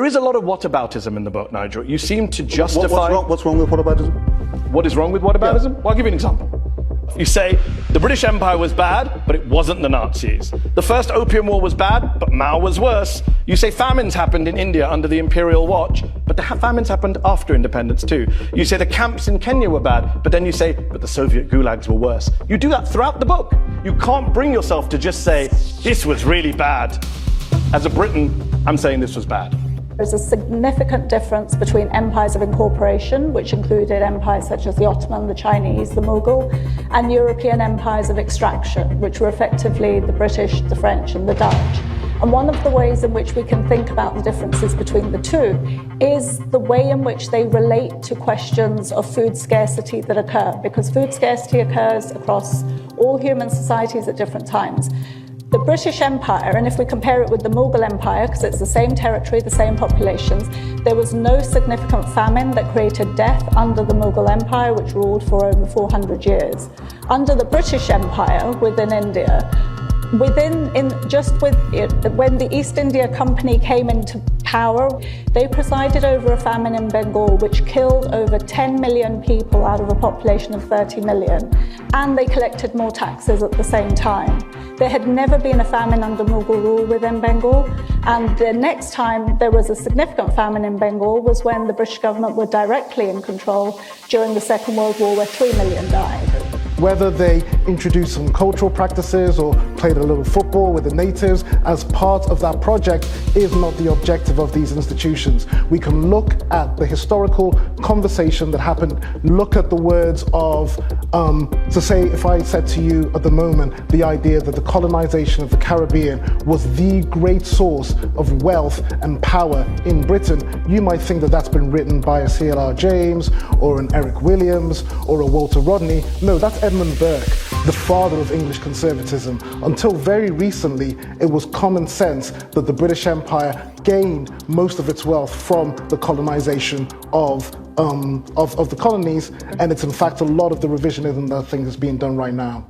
There is a lot of whataboutism in the book, Nigel. You seem to justify... What's wrong with whataboutism? What is wrong with whataboutism? Yeah. Well, I'll give you an example. You say, the British Empire was bad, but it wasn't the Nazis. The first Opium War was bad, but Mao was worse. You say famines happened in India under the imperial watch, but the famines happened after independence too. You say the camps in Kenya were bad, but then you say, but the Soviet gulags were worse. You do that throughout the book. You can't bring yourself to just say, this was really bad. As a Briton, I'm saying this was bad. There's a significant difference between empires of incorporation, which included empires such as the Ottoman, the Chinese, the Mughal, and European empires of extraction, which were effectively the British, the French, and the Dutch. And one of the ways in which we can think about the differences between the two is the way in which they relate to questions of food scarcity that occur, because food scarcity occurs across all human societies at different times. The British Empire, and if we compare it with the Mughal Empire, because it's the same territory, the same populations, there was no significant famine that created death under the Mughal Empire, which ruled for over 400 years. Under the British Empire within India, when the East India Company came into power, they presided over a famine in Bengal which killed over 10 million people out of a population of 30 million, and they collected more taxes at the same time. There had never been a famine under Mughal rule within Bengal, and the next time there was a significant famine in Bengal was when the British government were directly in control during the Second World War, where 3 million died. Whether they introduced some cultural practices or played a little football with the natives as part of that project is not the objective of these institutions. We can look at the historical conversation that happened, look at the words of, to say, if I said to you at the moment, the idea that the colonization of the Caribbean was the great source of wealth and power in Britain, you might think that that's been written by a C.L.R. James or an Eric Williams or a Walter Rodney. No, that's Edmund Burke, the father of English conservatism. Until very recently, it was common sense that the British Empire gained most of its wealth from the colonization of the colonies, and it's in fact a lot of the revisionism that I think is being done right now.